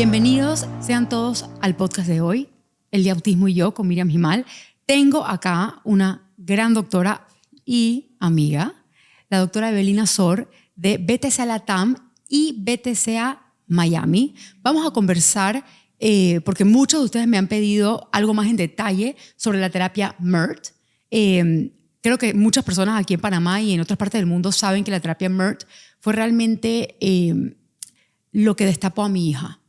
Bienvenidos sean todos al podcast de hoy, El de Autismo y yo, con Miriam Gimal. Tengo acá una gran doctora y amiga, la doctora Evelina Sor, de BTCA Latam y BTCA Miami. Vamos a conversar, porque muchos de ustedes me han pedido algo más en detalle sobre la terapia MERT. Creo que muchas personas aquí en Panamá y en otras partes del mundo saben que la terapia MERT fue realmente lo que destapó a mi hija.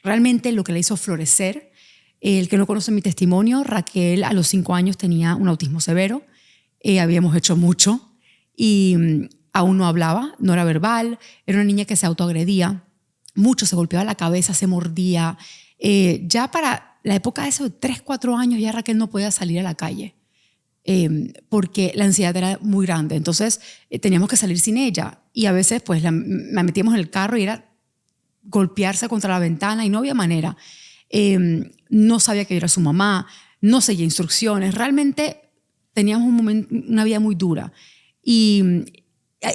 Realmente lo que la hizo florecer. El que no conoce mi testimonio, Raquel a los 5 años tenía un autismo severo. Habíamos hecho mucho y aún no hablaba, no era verbal. Era una niña que se autoagredía mucho, se golpeaba la cabeza, se mordía. Ya para la época de esos 3, 4 años ya Raquel no podía salir a la calle porque la ansiedad era muy grande. Entonces teníamos que salir sin ella y a veces pues la metíamos en el carro y era golpearse contra la ventana y no había manera. No sabía que yo era su mamá, no seguía instrucciones. Realmente teníamos una vida muy dura y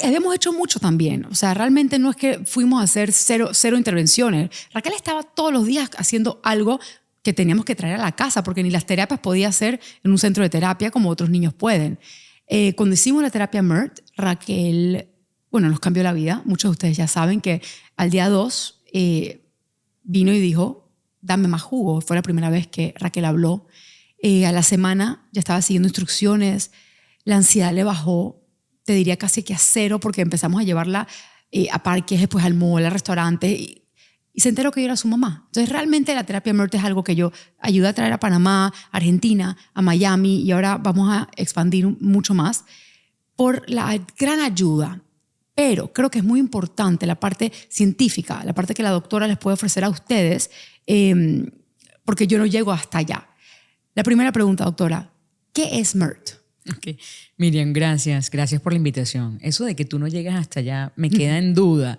habíamos hecho mucho también. O sea, realmente no es que fuimos a hacer cero intervenciones. Raquel estaba todos los días haciendo algo que teníamos que traer a la casa porque ni las terapias podía hacer en un centro de terapia como otros niños pueden. Cuando hicimos la terapia MERT, Raquel, bueno, nos cambió la vida. Muchos de ustedes ya saben que al día 2 vino y dijo, dame más jugo. Fue la primera vez que Raquel habló. A la semana ya estaba siguiendo instrucciones. La ansiedad le bajó, te diría casi que a 0, porque empezamos a llevarla a parques, después al mall, al restaurante, y se enteró que yo era su mamá. Entonces realmente la terapia MERT es algo que yo ayudé a traer a Panamá, Argentina, a Miami, y ahora vamos a expandir mucho más por la gran ayuda. Pero creo que es muy importante la parte científica, la parte que la doctora les puede ofrecer a ustedes, porque yo no llego hasta allá. La primera pregunta, doctora, ¿qué es MERT? Okay. Miriam, gracias por la invitación. Eso de que tú no llegas hasta allá me queda en duda.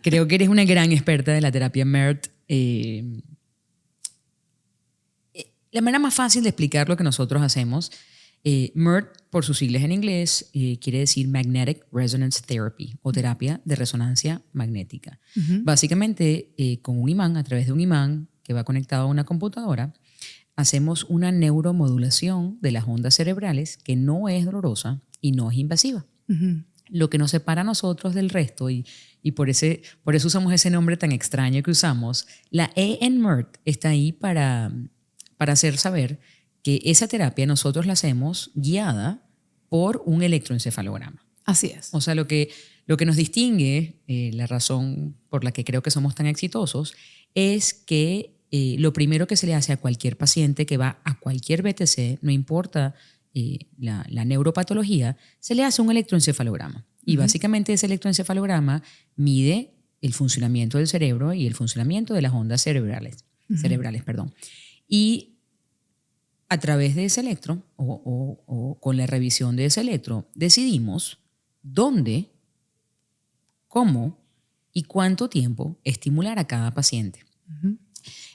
Creo que eres una gran experta de la terapia MERT. La manera más fácil de explicar lo que nosotros hacemos, MERT, por sus siglas en inglés, quiere decir Magnetic Resonance Therapy o terapia de resonancia magnética. Básicamente, con un imán, a través de un imán que va conectado a una computadora, hacemos una neuromodulación de las ondas cerebrales que no es dolorosa y no es invasiva. Lo que nos separa a nosotros del resto, y por eso usamos ese nombre tan extraño que usamos, la E en MERT está ahí para hacer saber que esa terapia nosotros la hacemos guiada por un electroencefalograma. Así es. O sea, lo que nos distingue, la razón por la que creo que somos tan exitosos, es que lo primero que se le hace a cualquier paciente que va a cualquier BTC, no importa la neuropatología, se le hace un electroencefalograma. Y básicamente ese electroencefalograma mide el funcionamiento del cerebro y el funcionamiento de las ondas cerebrales. Y a través de ese electro o con la revisión de ese electro decidimos dónde, cómo y cuánto tiempo estimular a cada paciente.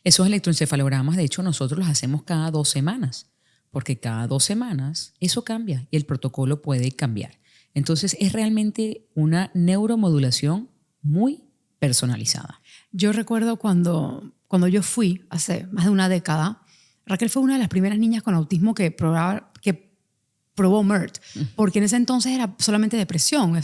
Esos electroencefalogramas, de hecho, nosotros los hacemos cada 2 semanas, porque cada 2 semanas eso cambia y el protocolo puede cambiar. Entonces es realmente una neuromodulación muy personalizada. Yo recuerdo cuando yo fui hace más de una década, Raquel fue una de las primeras niñas con autismo que probó MERT, porque en ese entonces era solamente depresión.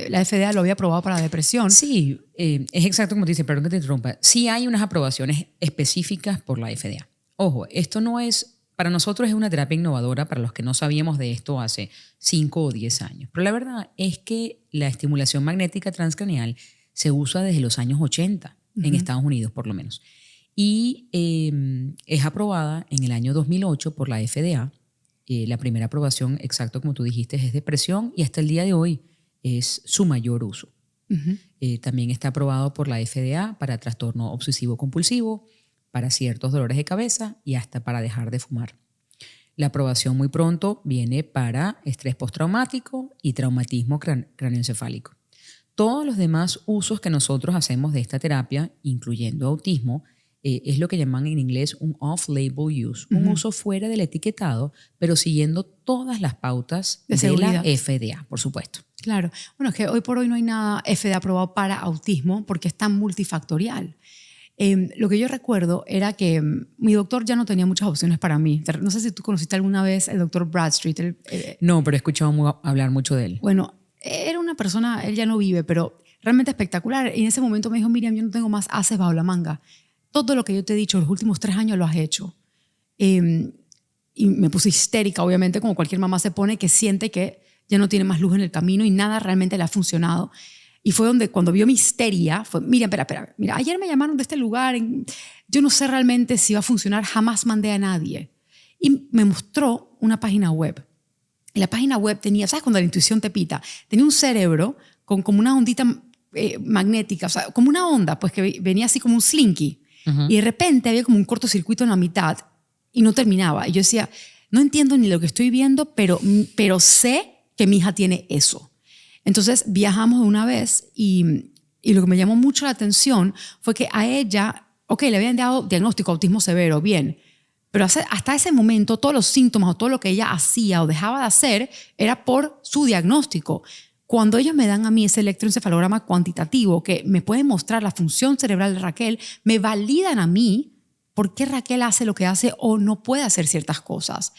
La FDA lo había aprobado para depresión. Sí, es exacto como te dice, perdón que te interrumpa. Sí hay unas aprobaciones específicas por la FDA. Ojo, esto no es, para nosotros es una terapia innovadora para los que no sabíamos de esto hace 5 o 10 años. Pero la verdad es que la estimulación magnética transcranial se usa desde los años 80, en Estados Unidos por lo menos. Y es aprobada en el año 2008 por la FDA. La primera aprobación, exacto como tú dijiste, es depresión y hasta el día de hoy es su mayor uso. También está aprobado por la FDA para trastorno obsesivo compulsivo, para ciertos dolores de cabeza y hasta para dejar de fumar. La aprobación muy pronto viene para estrés postraumático y traumatismo craneoencefálico. Todos los demás usos que nosotros hacemos de esta terapia, incluyendo autismo, es lo que llaman en inglés un off-label use, un uso fuera del etiquetado, pero siguiendo todas las pautas de la FDA, por supuesto. Claro. Bueno, es que hoy por hoy no hay nada FDA aprobado para autismo porque es tan multifactorial. Lo que yo recuerdo era que mi doctor ya no tenía muchas opciones para mí. No sé si tú conociste alguna vez el doctor Bradstreet. No, pero he escuchado hablar mucho de él. Bueno, era una persona, él ya no vive, pero realmente espectacular. Y en ese momento me dijo, Miriam, yo no tengo más haces bajo la manga. Todo lo que yo te he dicho los últimos 3 años lo has hecho. Y me puse histérica, obviamente, como cualquier mamá se pone, que siente que ya no tiene más luz en el camino y nada realmente le ha funcionado. Y fue donde, cuando vio mi histeria, fue, Miriam, espera, mira, ayer me llamaron de este lugar, yo no sé realmente si va a funcionar, jamás mandé a nadie. Y me mostró una página web. Y la página web tenía, ¿sabes cuando la intuición te pita? Tenía un cerebro con como una ondita magnética, o sea, como una onda, pues que venía así como un slinky. Y de repente había como un cortocircuito en la mitad y no terminaba. Y yo decía, no entiendo ni lo que estoy viendo, pero sé que mi hija tiene eso. Entonces viajamos de una vez y lo que me llamó mucho la atención fue que a ella, le habían dado diagnóstico de autismo severo, bien, pero hasta ese momento todos los síntomas o todo lo que ella hacía o dejaba de hacer era por su diagnóstico. Cuando ellos me dan a mí ese electroencefalograma cuantitativo que me puede mostrar la función cerebral de Raquel, me validan a mí por qué Raquel hace lo que hace o no puede hacer ciertas cosas.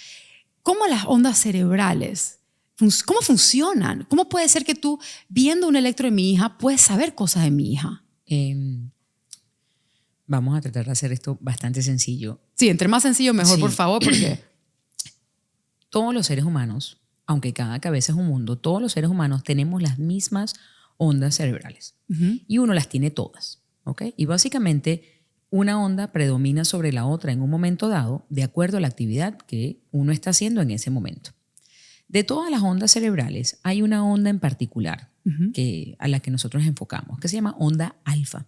¿Cómo las ondas cerebrales, cómo funcionan? ¿Cómo puede ser que tú, viendo un electro de mi hija, puedes saber cosas de mi hija? Vamos a tratar de hacer esto bastante sencillo. Sí, entre más sencillo mejor, Sí. por favor, porque Todos los seres humanos, aunque cada cabeza es un mundo, todos los seres humanos tenemos las mismas ondas cerebrales. Y uno las tiene todas, ¿ok? Y básicamente una onda predomina sobre la otra en un momento dado de acuerdo a la actividad que uno está haciendo en ese momento. De todas las ondas cerebrales, hay una onda en particular a la que nosotros nos enfocamos, que se llama onda alfa,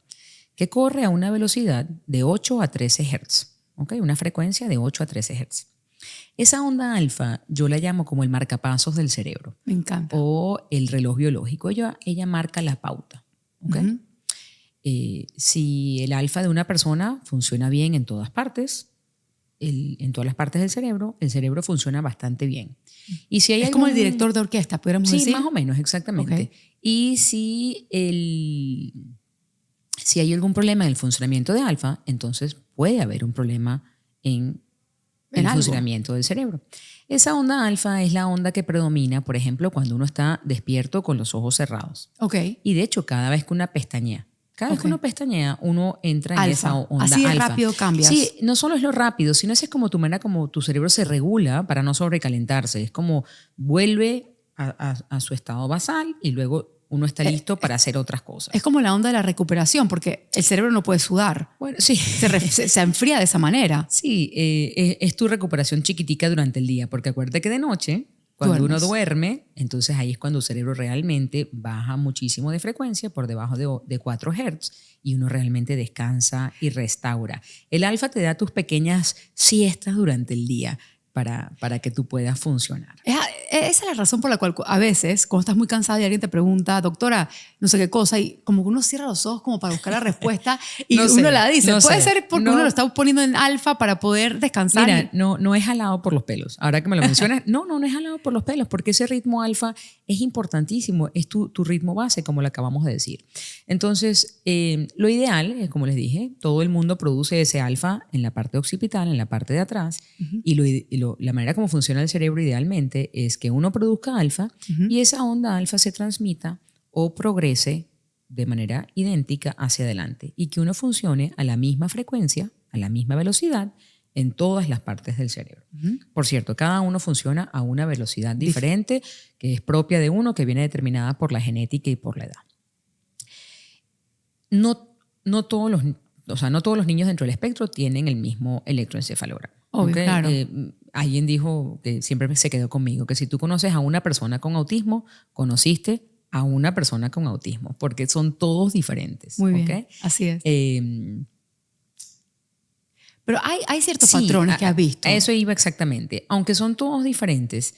que corre a una velocidad de 8 a 13 Hz, ¿ok? Una frecuencia de 8 a 13 Hz. Esa onda alfa yo la llamo como el marcapasos del cerebro. me encanta. O el reloj biológico. Ella marca la pauta. ¿Okay? Si el alfa de una persona funciona bien en todas partes, en todas las partes del cerebro, el cerebro funciona bastante bien. Y si hay como el director de orquesta, podríamos decir. Sí, más o menos, exactamente. Okay. Y si hay algún problema en el funcionamiento de alfa, entonces puede haber un problema en el funcionamiento del cerebro. Esa onda alfa es la onda que predomina, por ejemplo, cuando uno está despierto con los ojos cerrados. Okay. Y de hecho, cada vez que uno pestañea, uno entra en esa onda Así de alfa. rápido cambias. Sí, no solo es lo rápido, sino es como tu manera como tu cerebro se regula para no sobrecalentarse. Es como vuelve a su estado basal y luego uno está listo para hacer otras cosas. Es como la onda de la recuperación, porque el cerebro no puede sudar. Bueno, sí. Se enfría de esa manera. Sí, es tu recuperación chiquitica durante el día, porque acuérdate que de noche, cuando uno duerme, entonces ahí es cuando el cerebro realmente baja muchísimo de frecuencia, por debajo de 4 Hz, y uno realmente descansa y restaura. El alfa te da tus pequeñas siestas durante el día para que tú puedas funcionar. Esa es la razón por la cual a veces, cuando estás muy cansada y alguien te pregunta, doctora, no sé qué cosa, y como que uno cierra los ojos como para buscar la respuesta y uno la dice. Puede ser porque uno lo está poniendo en alfa para poder descansar. Mira, no es jalado por los pelos. Ahora que me lo mencionas, no es jalado por los pelos, porque ese ritmo alfa es importantísimo, es tu ritmo base, como lo acabamos de decir. Entonces, lo ideal es, como les dije, todo el mundo produce ese alfa en la parte occipital, en la parte de atrás, y la manera como funciona el cerebro idealmente es que uno produzca alfa y esa onda alfa se transmita o progrese de manera idéntica hacia adelante y que uno funcione a la misma frecuencia, a la misma velocidad en todas las partes del cerebro. Por cierto, cada uno funciona a una velocidad diferente que es propia de uno, que viene determinada por la genética y por la edad. No todos los niños dentro del espectro tienen el mismo electroencefalograma. Obvio, ¿Okay? Claro. Alguien dijo que siempre se quedó conmigo, que si tú conoces a una persona con autismo, conociste a una persona con autismo, porque son todos diferentes. Muy bien, ¿okay? así es. Pero hay ciertos patrones que has visto. A eso iba exactamente. Aunque son todos diferentes,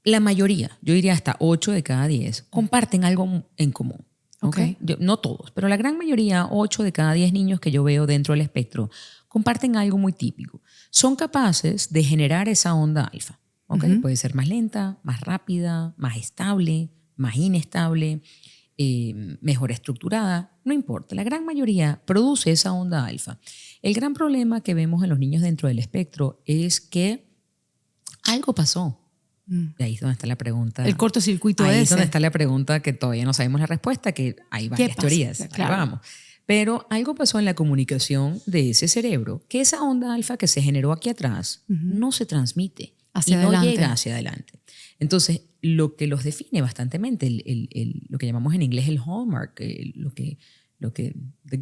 la mayoría, yo diría hasta 8 de cada 10, comparten algo en común. ¿Okay? No todos, pero la gran mayoría, 8 de cada 10 niños que yo veo dentro del espectro, comparten algo muy típico. Son capaces de generar esa onda alfa. ¿Okay? Puede ser más lenta, más rápida, más estable, más inestable. mejor estructurada, no importa. La gran mayoría produce esa onda alfa. El gran problema que vemos en los niños dentro del espectro es que algo pasó. Y ahí es donde está la pregunta. El cortocircuito ahí ese. es donde está la pregunta que todavía no sabemos la respuesta, que hay varias teorías. Claro. Ahí vamos. Pero algo pasó en la comunicación de ese cerebro, que esa onda alfa que se generó aquí atrás no se transmite hacia y no adelante. llega hacia adelante. Entonces, lo que los define bastantemente, lo que llamamos en inglés el hallmark, the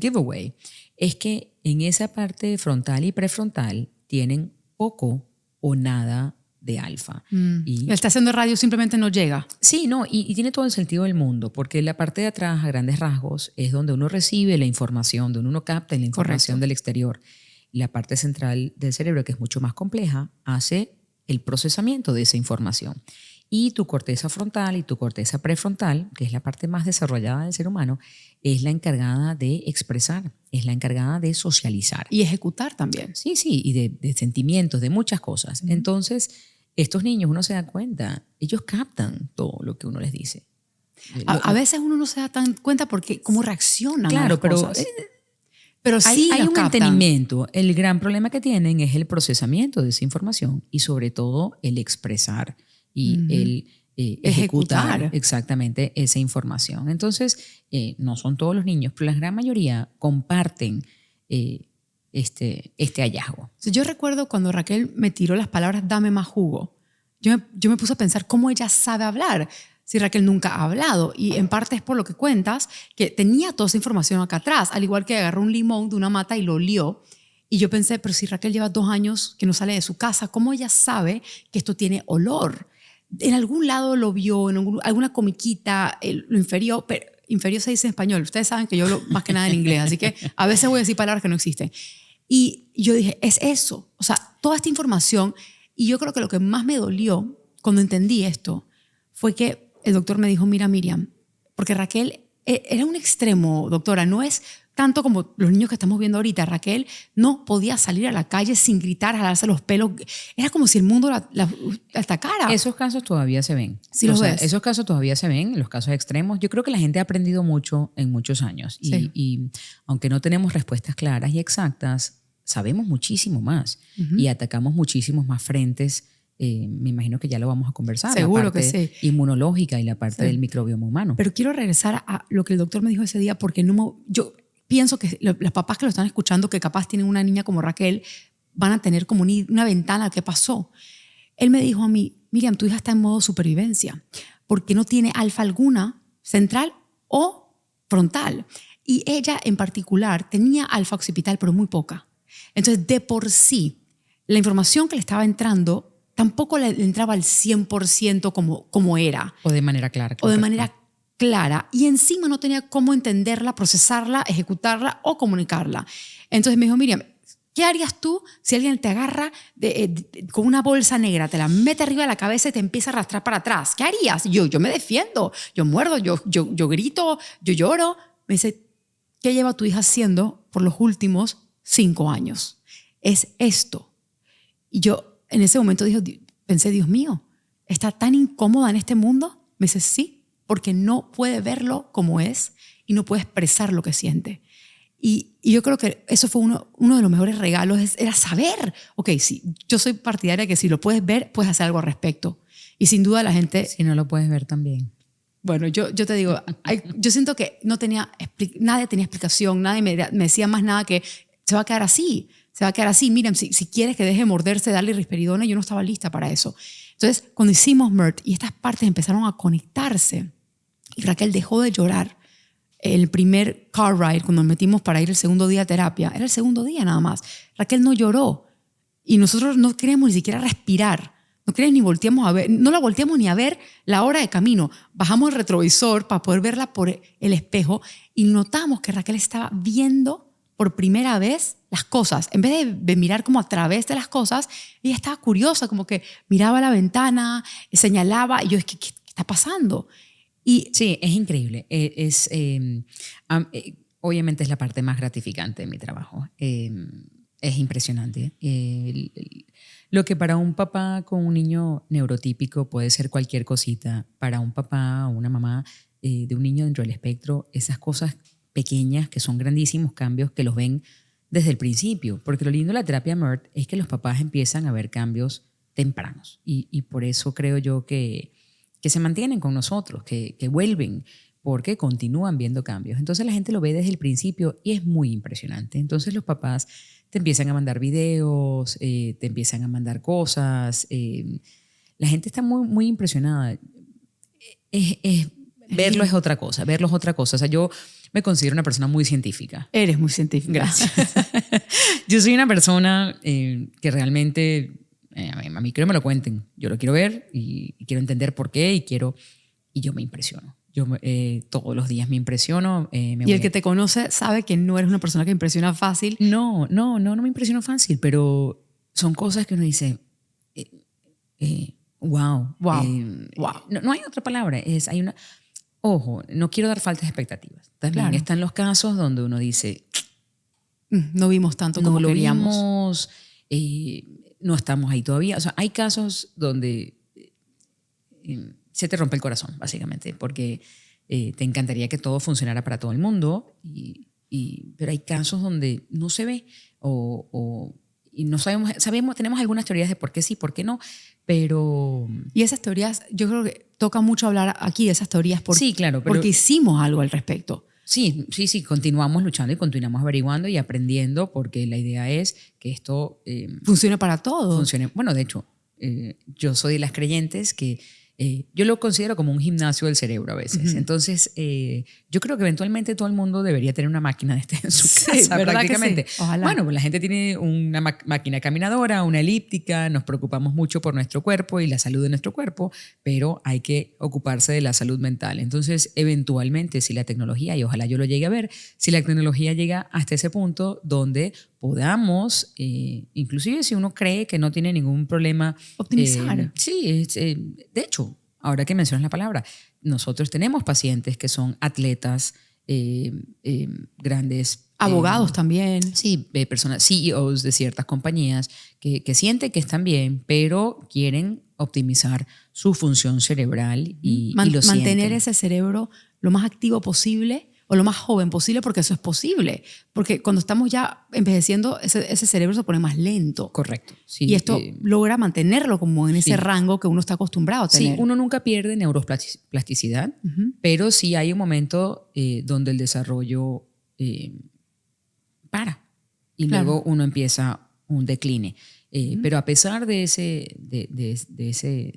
giveaway, es que en esa parte frontal y prefrontal tienen poco o nada de alfa. Y está haciendo radio, simplemente no llega. Sí, no, y tiene todo el sentido del mundo, porque la parte de atrás, a grandes rasgos, es donde uno recibe la información, donde uno capta la información Correcto. del exterior. La parte central del cerebro, que es mucho más compleja, hace el procesamiento de esa información. Y tu corteza frontal y tu corteza prefrontal, que es la parte más desarrollada del ser humano, es la encargada de expresar, es la encargada de socializar. Y ejecutar también. Sí, y de sentimientos, de muchas cosas. Entonces, estos niños, uno se da cuenta, ellos captan todo lo que uno les dice. A veces uno no se da tan cuenta porque cómo reaccionan a las cosas. Pero sí hay un captan. entendimiento. El gran problema que tienen es el procesamiento de esa información y sobre todo el expresar y el ejecutar exactamente esa información. Entonces, no son todos los niños, pero la gran mayoría comparten este hallazgo. Yo recuerdo cuando Raquel me tiró las palabras dame más jugo. Yo me puse a pensar cómo ella sabe hablar si Raquel nunca ha hablado. Y en parte es por lo que cuentas, que tenía toda esa información acá atrás, al igual que agarró un limón de una mata y lo olió. Y yo pensé, pero si Raquel lleva 2 años que no sale de su casa, ¿cómo ella sabe que esto tiene olor? En algún lado lo vio, en alguna comiquita, lo inferior, pero inferior se dice en español. Ustedes saben que yo hablo más que nada en inglés, así que a veces voy a decir palabras que no existen. Y yo dije, es eso. O sea, toda esta información. Y yo creo que lo que más me dolió cuando entendí esto fue que el doctor me dijo, mira, Miriam, porque Raquel era un extremo, doctora, no es tanto como los niños que estamos viendo ahorita. Raquel no podía salir a la calle sin gritar, jalarse los pelos. Era como si el mundo la atacara. Esos casos todavía se ven. Sí, los ves. Esos casos todavía se ven, los casos extremos. Yo creo que la gente ha aprendido mucho en muchos años. Sí. Y aunque no tenemos respuestas claras y exactas, sabemos muchísimo más y atacamos muchísimos más frentes. Me imagino que ya lo vamos a conversar. Seguro la parte que sí. inmunológica y la parte del microbioma humano. Pero quiero regresar a lo que el doctor me dijo ese día porque yo pienso que los papás que lo están escuchando, que capaz tienen una niña como Raquel, van a tener como una ventana a qué pasó. Él me dijo a mí, Miriam, tu hija está en modo supervivencia porque no tiene alfa alguna, central o frontal. Y ella en particular tenía alfa occipital, pero muy poca. Entonces, de por sí, la información que le estaba entrando tampoco le entraba al 100% como era. O de manera clara. O de manera clara. Y encima no tenía cómo entenderla, procesarla, ejecutarla o comunicarla. Entonces me dijo, Miriam, ¿qué harías tú si alguien te agarra con una bolsa negra, te la mete arriba de la cabeza y te empieza a arrastrar para atrás? ¿Qué harías? Yo me defiendo, yo muerdo, yo grito, yo lloro. Me dice, ¿qué lleva tu hija haciendo por los últimos 5 años? Es esto. Y yo en ese momento pensé, Dios mío, ¿está tan incómoda en este mundo? Me dice, sí, porque no puede verlo como es y no puede expresar lo que siente. Y yo creo que eso fue uno de los mejores regalos, era saber, ok, sí, yo soy partidaria de que si lo puedes ver, puedes hacer algo al respecto. Y sin duda la gente... Si no lo puedes ver también. Bueno, yo te digo, yo siento que nadie tenía explicación, nadie me decía más nada que se va a quedar así. Se va a quedar así. Miren, si quieres que deje de morderse, darle risperidona, yo no estaba lista para eso. Entonces, cuando hicimos MERT y estas partes empezaron a conectarse y Raquel dejó de llorar, el primer car ride, cuando nos metimos para ir el segundo día a terapia, era el segundo día nada más. Raquel no lloró y nosotros no queríamos ni siquiera respirar. No queríamos ni volteamos a ver, no la volteamos ni a ver la hora de camino. Bajamos el retrovisor para poder verla por el espejo y notamos que Raquel estaba viendo por primera vez las cosas. En vez de mirar como a través de las cosas, ella estaba curiosa, como que miraba a la ventana, señalaba, y yo, ¿qué está pasando? Y sí, es increíble. Obviamente es la parte más gratificante de mi trabajo. Es impresionante. Lo que para un papá con un niño neurotípico puede ser cualquier cosita, para un papá o una mamá de un niño dentro del espectro, esas cosas pequeñas que son grandísimos cambios que los ven desde el principio. Porque lo lindo de la terapia MERT es que los papás empiezan a ver cambios tempranos. Y por eso creo yo que se mantienen con nosotros, que vuelven, porque continúan viendo cambios. Entonces la gente lo ve desde el principio y es muy impresionante. Entonces los papás te empiezan a mandar videos, te empiezan a mandar cosas. La gente está muy, muy impresionada. Verlo es otra cosa, verlo es otra cosa. O sea, yo me considero una persona muy científica. Eres muy científica. Gracias. Yo soy una persona que realmente, a mí quiero que me lo cuenten. Yo lo quiero ver y quiero entender por qué y yo me impresiono. Yo todos los días me impresiono. Y el que te conoce sabe que no eres una persona que impresiona fácil. No me impresiono fácil, pero son cosas que uno dice, wow. No hay otra palabra. Hay una... Ojo, no quiero dar faltas expectativas. También Claro. están los casos donde uno dice, no vimos tanto como no lo queríamos. vimos, no estamos ahí todavía. O sea, hay casos donde se te rompe el corazón, básicamente, porque te encantaría que todo funcionara para todo el mundo, pero hay casos donde no se ve y no sabemos, tenemos algunas teorías de por qué sí, por qué no, pero... Y esas teorías, yo creo que toca mucho hablar aquí de esas teorías sí, claro, porque hicimos algo al respecto. Sí, continuamos luchando y continuamos averiguando y aprendiendo porque la idea es que esto... funcione para todos. Funcione. Bueno, de hecho, yo soy de las creyentes que yo lo considero como un gimnasio del cerebro a veces. Entonces, yo creo que eventualmente todo el mundo debería tener una máquina de en su casa, ¿verdad prácticamente. que sí? Ojalá. Bueno, pues la gente tiene una máquina caminadora, una elíptica, nos preocupamos mucho por nuestro cuerpo y la salud de nuestro cuerpo, pero hay que ocuparse de la salud mental. Entonces, eventualmente, si la tecnología, y ojalá yo lo llegue a ver, si la tecnología llega hasta ese punto donde podamos, inclusive si uno cree que no tiene ningún problema, optimizar. Sí, de hecho, ahora que mencionas la palabra, nosotros tenemos pacientes que son atletas, grandes... Abogados también. Sí, personas, CEOs de ciertas compañías que sienten que están bien, pero quieren optimizar su función cerebral y lo mantener sienten. ese cerebro lo más activo posible o lo más joven posible, porque eso es posible. Porque cuando estamos ya envejeciendo, ese cerebro se pone más lento. Correcto. Sí, y esto logra mantenerlo como en ese rango que uno está acostumbrado a tener. Sí, uno nunca pierde neuroplasticidad, pero sí hay un momento donde el desarrollo para y luego uno empieza un decline. Pero a pesar de ese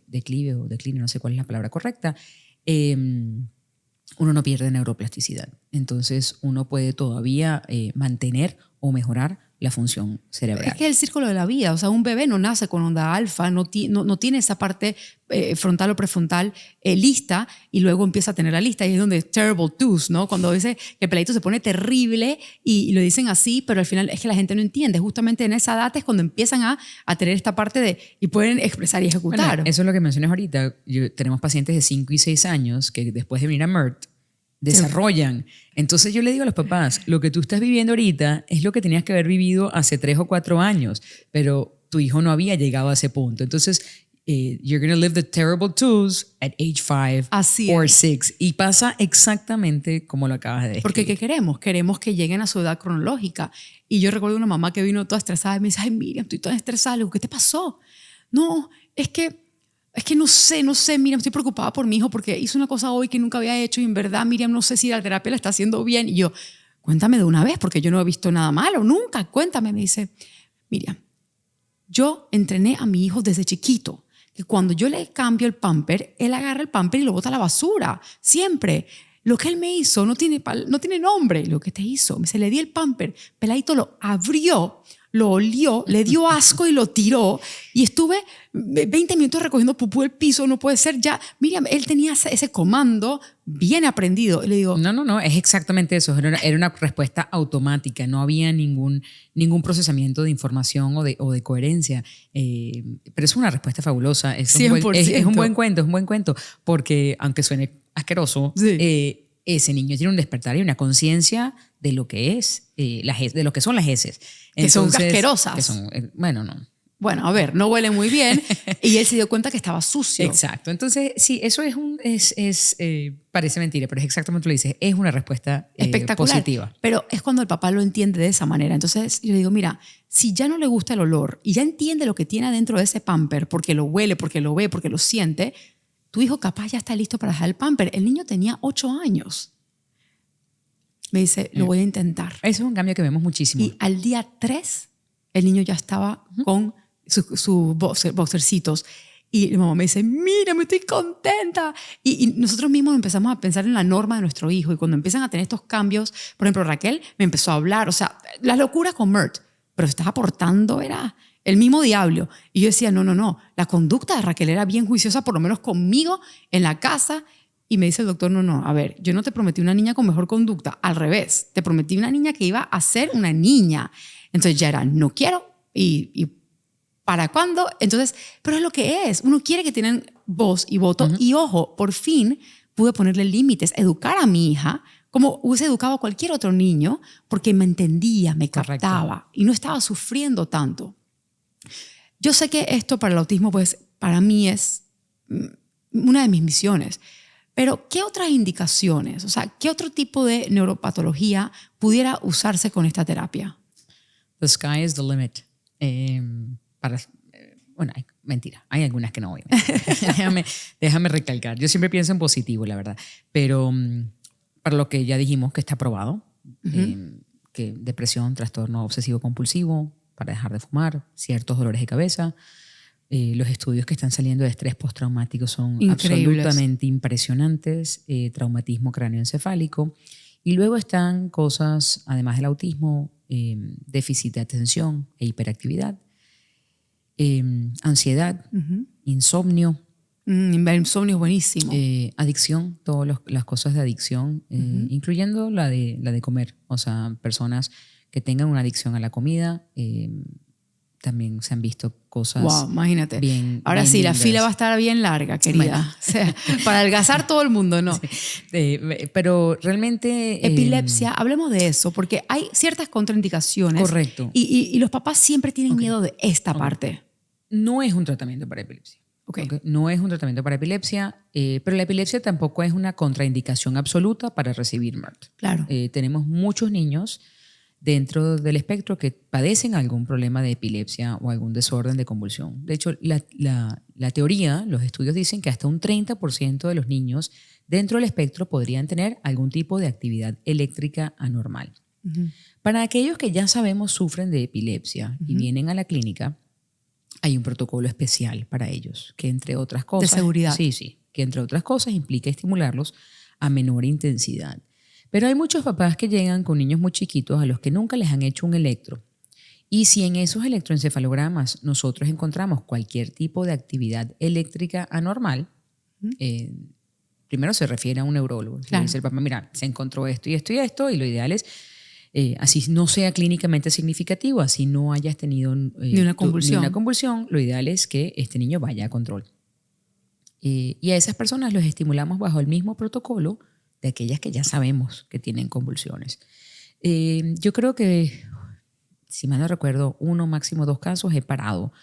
declive o decline, no sé cuál es la palabra correcta, uno no pierde neuroplasticidad. Entonces uno puede todavía mantener o mejorar la función cerebral. Es que es el círculo de la vida. O sea, un bebé no nace con onda alfa, no tiene esa parte frontal o prefrontal lista y luego empieza a tener la lista. Y es donde terrible twos, ¿no? Cuando dice que el peladito se pone terrible y lo dicen así, pero al final es que la gente no entiende. Justamente en esa edad es cuando empiezan a tener esta parte de y pueden expresar y ejecutar. Bueno, eso es lo que mencionas ahorita. Tenemos pacientes de 5 y 6 años que después de venir a MERT desarrollan. Entonces yo le digo a los papás, lo que tú estás viviendo ahorita es lo que tenías que haber vivido hace 3 o 4 años, pero tu hijo no había llegado a ese punto. Entonces, you're going to live the terrible twos at age 5 or 6. Y pasa exactamente como lo acabas de describir. Porque ¿qué queremos? Queremos que lleguen a su edad cronológica. Y yo recuerdo una mamá que vino toda estresada y me dice, ay, Miriam, estoy toda estresada. Le digo, ¿qué te pasó? No, es que no sé, Miriam, estoy preocupada por mi hijo porque hizo una cosa hoy que nunca había hecho y en verdad, Miriam, no sé si la terapia la está haciendo bien. Y yo, cuéntame de una vez porque yo no he visto nada malo, nunca, cuéntame. Me dice, Miriam, yo entrené a mi hijo desde chiquito, que cuando yo le cambio el pamper, él agarra el pamper y lo bota a la basura, siempre. Lo que él me hizo no tiene nombre. Lo que te hizo, se le di el pamper, peladito lo abrió, lo olió, le dio asco y lo tiró y estuve 20 minutos recogiendo pupú del piso, no puede ser ya. Miriam, él tenía ese comando bien aprendido. Y le digo, No, es exactamente eso. Era una respuesta automática, no había ningún procesamiento de información o de coherencia. Pero es una respuesta fabulosa. Es un buen cuento, porque aunque suene asqueroso, sí. ese niño tiene un despertar y una conciencia de lo que es, de lo que son las heces. Que son asquerosas. Que son, bueno, no. Bueno, a ver, no huele muy bien y él se dio cuenta que estaba sucio. Exacto. Entonces, sí, eso parece mentira, pero es exactamente lo que dices. Es una respuesta espectacular, positiva. Pero es cuando el papá lo entiende de esa manera. Entonces yo le digo, mira, si ya no le gusta el olor y ya entiende lo que tiene adentro de ese pamper, porque lo huele, porque lo ve, porque lo siente, tu hijo capaz ya está listo para dejar el pamper. El niño tenía 8 años. Me dice, lo voy a intentar. Eso es un cambio que vemos muchísimo. Y al día 3, el niño ya estaba con sus boxercitos. Y mi mamá me dice, mira, me estoy contenta. Y nosotros mismos empezamos a pensar en la norma de nuestro hijo. Y cuando empiezan a tener estos cambios, por ejemplo, Raquel me empezó a hablar. O sea, las locuras con Mert. Pero estás aportando, era el mismo diablo. Y yo decía, no. La conducta de Raquel era bien juiciosa, por lo menos conmigo, en la casa. Y me dice el doctor, no, a ver, yo no te prometí una niña con mejor conducta. Al revés, te prometí una niña que iba a ser una niña. Entonces ya era, no quiero. Y ¿para cuándo? Entonces, pero es lo que es. Uno quiere que tengan voz y voto. Y ojo, por fin pude ponerle límites, educar a mi hija como hubiese educado a cualquier otro niño, porque me entendía, me captaba y no estaba sufriendo tanto. Yo sé que esto para el autismo, pues para mí es una de mis misiones. Pero, ¿qué otras indicaciones? O sea, ¿qué otro tipo de neuropatología pudiera usarse con esta terapia? The sky is the limit. Bueno, mentira, hay algunas que no, obviamente. déjame recalcar. Yo siempre pienso en positivo, la verdad. Pero para lo que ya dijimos que está probado, que depresión, trastorno obsesivo-compulsivo, para dejar de fumar, ciertos dolores de cabeza. Los estudios que están saliendo de estrés postraumático son absolutamente impresionantes. Traumatismo cráneoencefálico. Y luego están cosas, además del autismo, déficit de atención e hiperactividad, ansiedad, insomnio. El insomnio es buenísimo. Adicción, todas las cosas de adicción, incluyendo la de comer. O sea, personas que tengan una adicción a la comida. También se han visto cosas. Wow, imagínate. Ahora bien sí, lindas. la fila va a estar bien larga, querida. Bueno. O sea, para adelgazar todo el mundo, ¿no? Sí. Pero realmente. Epilepsia, hablemos de eso, porque hay ciertas contraindicaciones. Correcto. Y los papás siempre tienen miedo de esta parte. No es un tratamiento para epilepsia. Okay. No es un tratamiento para epilepsia, pero la epilepsia tampoco es una contraindicación absoluta para recibir MERT. Claro. Tenemos muchos niños dentro del espectro que padecen algún problema de epilepsia o algún desorden de convulsión. De hecho, la teoría, los estudios dicen que hasta un 30% de los niños dentro del espectro podrían tener algún tipo de actividad eléctrica anormal. Para aquellos que ya sabemos sufren de epilepsia y vienen a la clínica, hay un protocolo especial para ellos, que entre otras cosas... De seguridad. Sí, que entre otras cosas implica estimularlos a menor intensidad. Pero hay muchos papás que llegan con niños muy chiquitos a los que nunca les han hecho un electro. Y si en esos electroencefalogramas nosotros encontramos cualquier tipo de actividad eléctrica anormal, primero se refiere a un neurólogo. Claro. Le dice el papá, mira, se encontró esto y esto y esto, y lo ideal es, así no sea clínicamente significativo, así no hayas tenido ni una convulsión, lo ideal es que este niño vaya a control. Y a esas personas los estimulamos bajo el mismo protocolo de aquellas que ya sabemos que tienen convulsiones. Yo creo que, si mal no recuerdo, 1, máximo 2 casos he parado,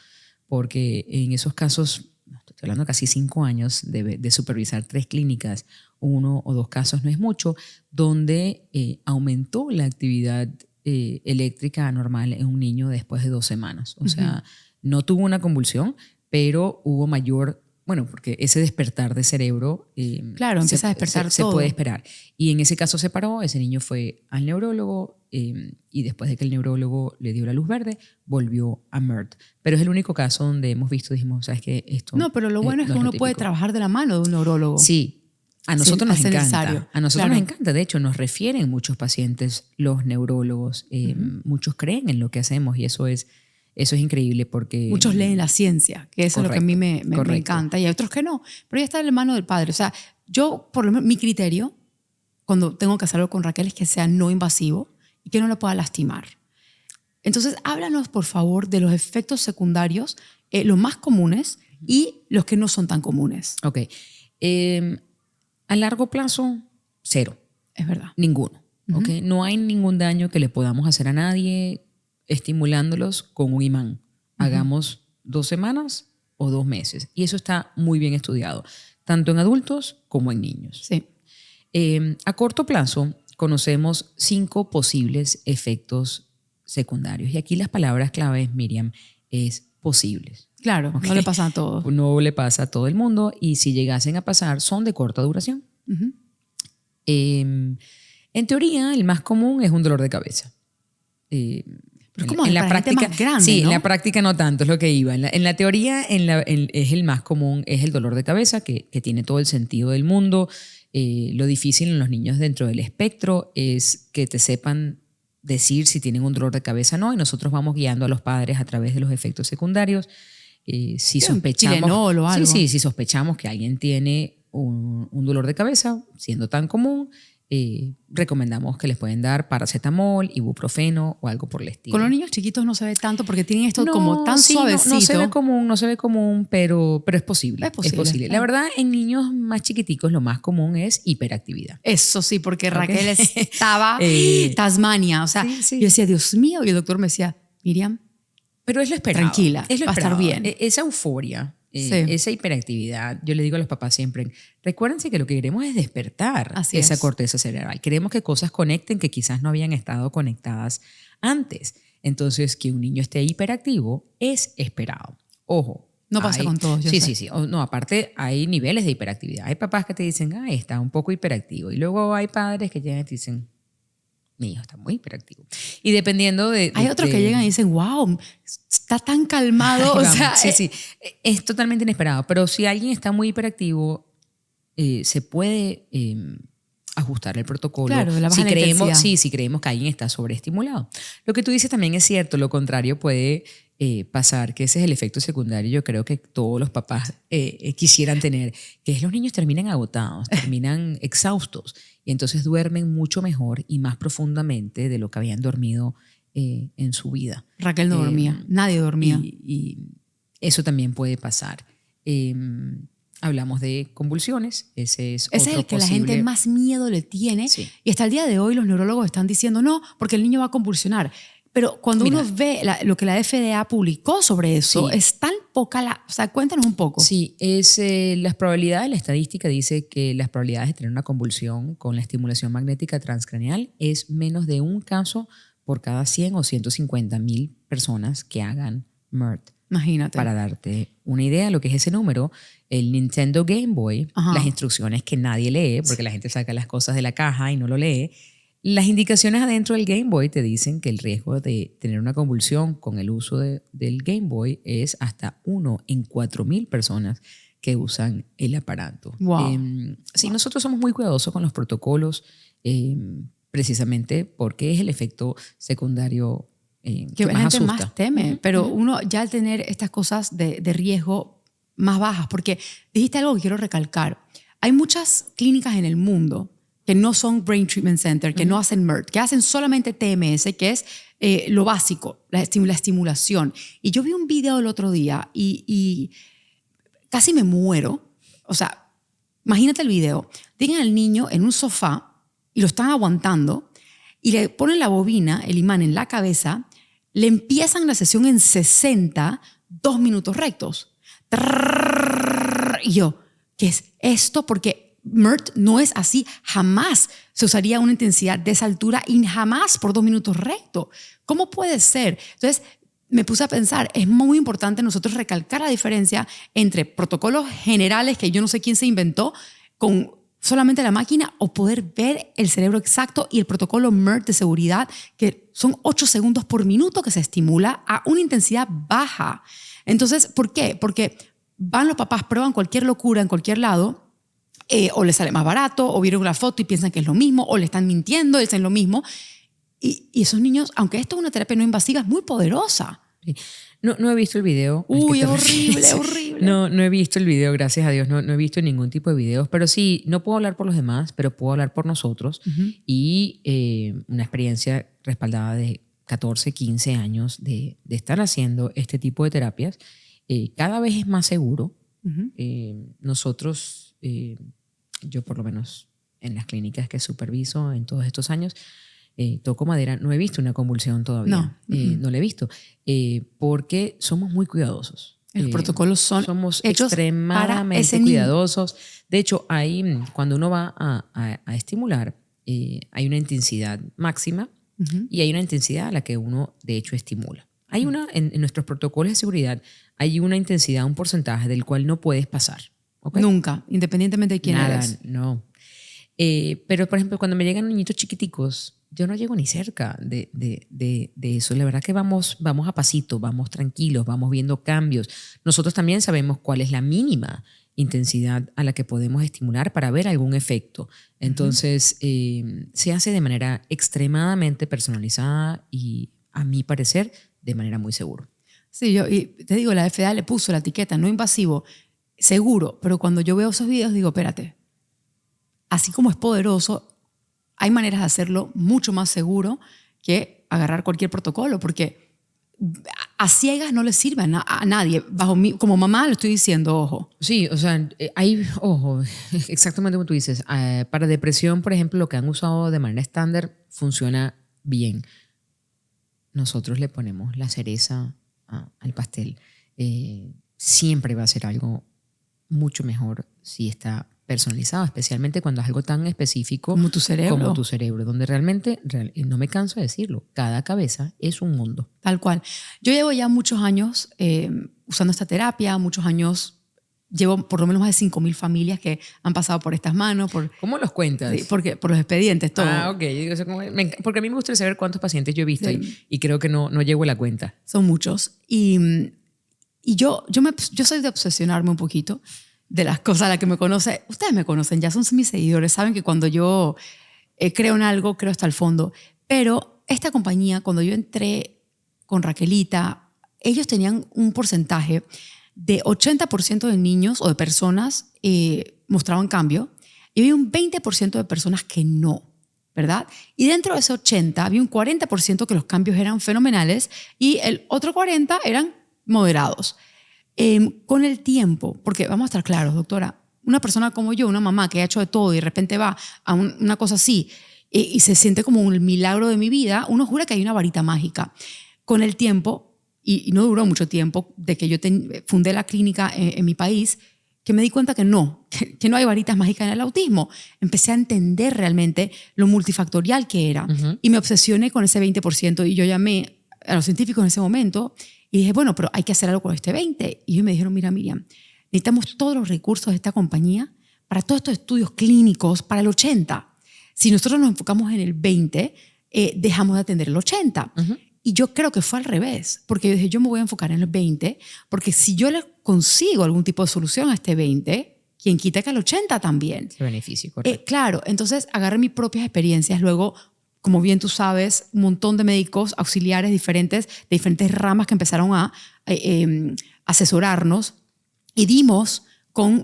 porque en esos casos, estoy hablando de casi 5 años de supervisar 3 clínicas, 1 o 2 casos no es mucho, donde aumentó la actividad eléctrica anormal en un niño después de 2 semanas. O sea, no tuvo una convulsión, pero hubo mayor... Bueno, porque ese despertar de cerebro claro, empieza a despertar todo. Se puede esperar. Y en ese caso se paró, ese niño fue al neurólogo y después de que el neurólogo le dio la luz verde, volvió a MERT. Pero es el único caso donde hemos visto, dijimos, ¿sabes qué? Esto no, pero lo bueno es que uno puede trabajar de la mano de un neurólogo. Sí, a nosotros nos encanta. Necesario. A nosotros nos encanta. De hecho, nos refieren muchos pacientes los neurólogos. Muchos creen en lo que hacemos y eso es increíble porque... Muchos leen la ciencia, que eso es lo que a mí me encanta, y hay otros que no. Pero ya está en la mano del padre. O sea, yo, por lo menos, mi criterio, cuando tengo que hacerlo con Raquel, es que sea no invasivo y que no la pueda lastimar. Entonces, háblanos, por favor, de los efectos secundarios, los más comunes y los que no son tan comunes. Ok. A largo plazo, 0. Es verdad. Ninguno. ¿Ok? No hay ningún daño que le podamos hacer a nadie estimulándolos con un imán. Hagamos 2 semanas o 2 meses. Y eso está muy bien estudiado, tanto en adultos como en niños. Sí. A corto plazo, conocemos 5 posibles efectos secundarios. Y aquí las palabras claves, Miriam, es posibles. Claro, ¿Ok? no le pasa a todos. No le pasa a todo el mundo y si llegasen a pasar, son de corta duración. En teoría, el más común es un dolor de cabeza. Pero es como en la para gente práctica, más grande, sí, ¿no? en la práctica no tanto, es lo que iba. En la teoría es el más común, es el dolor de cabeza, que tiene todo el sentido del mundo. Lo difícil en los niños dentro del espectro es que te sepan decir si tienen un dolor de cabeza o no, y nosotros vamos guiando a los padres a través de los efectos secundarios. Si sospechamos, Tylenol o algo. si sospechamos que alguien tiene un dolor de cabeza, siendo tan común, recomendamos que les pueden dar paracetamol, ibuprofeno o algo por el estilo. Con los niños chiquitos no se ve tanto porque tienen esto como tan sí, suavecito. No se ve común, pero es posible. Es posible. La verdad, en niños más chiquiticos lo más común es hiperactividad. Eso sí, porque Raquel estaba Tasmania. O sea, sí. yo decía, Dios mío, y el doctor me decía, Miriam, pero es lo esperado. Tranquila, es lo va a estar esperado. bien. Esa euforia, Sí. esa hiperactividad, yo le digo a los papás siempre, recuérdense que lo que queremos es despertar Así esa es. corteza cerebral. Queremos que cosas conecten que quizás no habían estado conectadas antes. Entonces, que un niño esté hiperactivo es esperado. Ojo. No pasa con todos, yo sé. Sí. No, aparte, hay niveles de hiperactividad. Hay papás que te dicen, está un poco hiperactivo. Y luego hay padres que llegan y te dicen, mi hijo está muy hiperactivo. Y dependiendo de... Hay otros que llegan y dicen, wow, está tan calmado. O sea, sí. Es totalmente inesperado. Pero si alguien está muy hiperactivo, se puede ajustar el protocolo. Claro, la baja si la creemos, intensidad. si creemos que alguien está sobreestimulado. Lo que tú dices también es cierto. Lo contrario puede pasar, que ese es el efecto secundario. Yo creo que todos los papás quisieran tener, que es los niños terminan agotados, terminan exhaustos y entonces duermen mucho mejor y más profundamente de lo que habían dormido en su vida. Raquel no dormía, nadie dormía. Y eso también puede pasar. Hablamos de convulsiones, ese es Ese es el que la gente más miedo le tiene. Sí. Y hasta el día de hoy los neurólogos están diciendo, no, porque el niño va a convulsionar. Pero cuando uno ve lo que la FDA publicó sobre eso, Sí. es tan poca o sea, cuéntanos un poco. Sí, las probabilidades, la estadística dice que las probabilidades de tener una convulsión con la estimulación magnética transcraneal es menos de un caso por cada 100 o 150,000 personas que hagan MERT. Imagínate. Para darte una idea de lo que es ese número, el Nintendo Game Boy, las instrucciones que nadie lee, porque la gente saca las cosas de la caja y no lo lee, las indicaciones adentro del Game Boy te dicen que el riesgo de tener una convulsión con el uso del Game Boy es hasta 1 en 4,000 personas que usan el aparato. Wow. Sí, nosotros somos muy cuidadosos con los protocolos, precisamente porque es el efecto secundario que la más gente asusta. más teme, pero uno ya al tener estas cosas de riesgo más bajas, porque dijiste algo que quiero recalcar, hay muchas clínicas en el mundo que no son Brain Treatment Center, que no hacen MERT, que hacen solamente TMS, que es lo básico, la estimulación. Y yo vi un video el otro día y casi me muero. O sea, imagínate el video. Tienen al niño en un sofá y lo están aguantando y le ponen la bobina, el imán en la cabeza, le empiezan la sesión en 60, 2 minutos rectos. Y yo, ¿qué es esto? Porque MERT no es así. Jamás se usaría una intensidad de esa altura y jamás por 2 minutos recto. ¿Cómo puede ser? Entonces me puse a pensar, es muy importante nosotros recalcar la diferencia entre protocolos generales que yo no sé quién se inventó con solamente la máquina o poder ver el cerebro exacto y el protocolo MERT de seguridad, que son 8 segundos por minuto que se estimula a una intensidad baja. Entonces, ¿por qué? Porque van los papás, prueban cualquier locura en cualquier lado, o les sale más barato, o vieron la foto y piensan que es lo mismo, o le están mintiendo, dicen lo mismo. Y esos niños, aunque esto es una terapia no invasiva, es muy poderosa. Sí. No he visto el video. Uy, horrible, horrible. No he visto el video, gracias a Dios. No he visto ningún tipo de videos. Pero sí, no puedo hablar por los demás, pero puedo hablar por nosotros. Y una experiencia respaldada de 14, 15 años de estar haciendo este tipo de terapias. Cada vez es más seguro. Nosotros, yo por lo menos en las clínicas que superviso en todos estos años, toco madera, no he visto una convulsión todavía. No la he visto. Porque somos muy cuidadosos. Los protocolos somos hechos extremadamente para cuidadosos. De hecho, cuando uno va a estimular, hay una intensidad máxima y hay una intensidad a la que uno, de hecho, estimula. Hay en nuestros protocolos de seguridad, hay una intensidad, un porcentaje del cual no puedes pasar. ¿Okay? Nunca, independientemente de quién eres. No. Pero, por ejemplo, cuando me llegan niñitos chiquiticos, yo no llego ni cerca de eso. La verdad que vamos a pasito, vamos tranquilos, vamos viendo cambios. Nosotros también sabemos cuál es la mínima intensidad a la que podemos estimular para ver algún efecto. Entonces, se hace de manera extremadamente personalizada y, a mi parecer, de manera muy segura. Sí, y te digo, la FDA le puso la etiqueta no invasivo, seguro, pero cuando yo veo esos videos digo, espérate, así como es poderoso, hay maneras de hacerlo mucho más seguro que agarrar cualquier protocolo, porque a ciegas no le sirve a nadie. Como mamá lo estoy diciendo, ojo. Sí, o sea, exactamente como tú dices. Para depresión, por ejemplo, lo que han usado de manera estándar funciona bien. Nosotros le ponemos la cereza al pastel. Siempre va a ser algo mucho mejor si está personalizado, especialmente cuando es algo tan específico como tu cerebro, donde realmente, no me canso de decirlo, cada cabeza es un mundo. Tal cual. Yo llevo ya muchos años usando esta terapia, muchos años, llevo por lo menos más de 5,000 familias que han pasado por estas manos. ¿Cómo los cuentas? Sí, por los expedientes, todo. Ok. Porque a mí me gustaría saber cuántos pacientes yo he visto y creo que no llevo la cuenta. Son muchos. Y yo soy de obsesionarme un poquito de las cosas a las que me conoce. Ustedes me conocen, ya son mis seguidores, saben que cuando yo creo en algo, creo hasta el fondo. Pero esta compañía, cuando yo entré con Raquelita, ellos tenían un porcentaje de 80% de niños o de personas mostraban cambio y había un 20% de personas que no, ¿verdad? Y dentro de ese 80 había un 40% que los cambios eran fenomenales y el otro 40% eran moderados. Con el tiempo, porque vamos a estar claros, doctora, una persona como yo, una mamá que ha hecho de todo y de repente va a una cosa así y se siente como un milagro de mi vida, uno jura que hay una varita mágica. Con el tiempo, y no duró mucho tiempo, de que yo fundé la clínica en mi país, que me di cuenta que no hay varitas mágicas en el autismo. Empecé a entender realmente lo multifactorial que era y me obsesioné con ese 20% y yo llamé a los científicos en ese momento y dije, bueno, pero hay que hacer algo con este 20%. Y ellos me dijeron, mira, Miriam, necesitamos todos los recursos de esta compañía para todos estos estudios clínicos para el 80%. Si nosotros nos enfocamos en el 20%, dejamos de atender el 80%. Y yo creo que fue al revés, porque yo dije, yo me voy a enfocar en el 20%, porque si yo le consigo algún tipo de solución a este 20%, quien quita que al 80% también. Se beneficia, correcto. Claro, entonces agarré mis propias experiencias, luego, como bien tú sabes, un montón de médicos auxiliares diferentes, de diferentes ramas que empezaron a asesorarnos y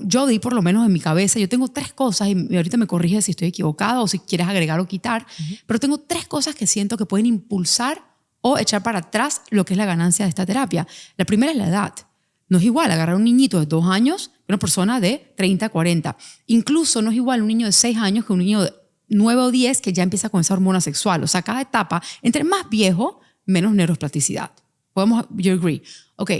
yo di por lo menos en mi cabeza, yo tengo 3 cosas y ahorita me corrige si estoy equivocada o si quieres agregar o quitar, pero tengo 3 cosas que siento que pueden impulsar o echar para atrás lo que es la ganancia de esta terapia. La primera es la edad. No es igual agarrar a un niñito de 2 años que una persona de 30, 40. Incluso no es igual un niño de 6 años que un niño de 9 o 10 que ya empieza con esa hormona sexual. O sea, cada etapa, entre más viejo, menos neuroplasticidad. You agree. Ok,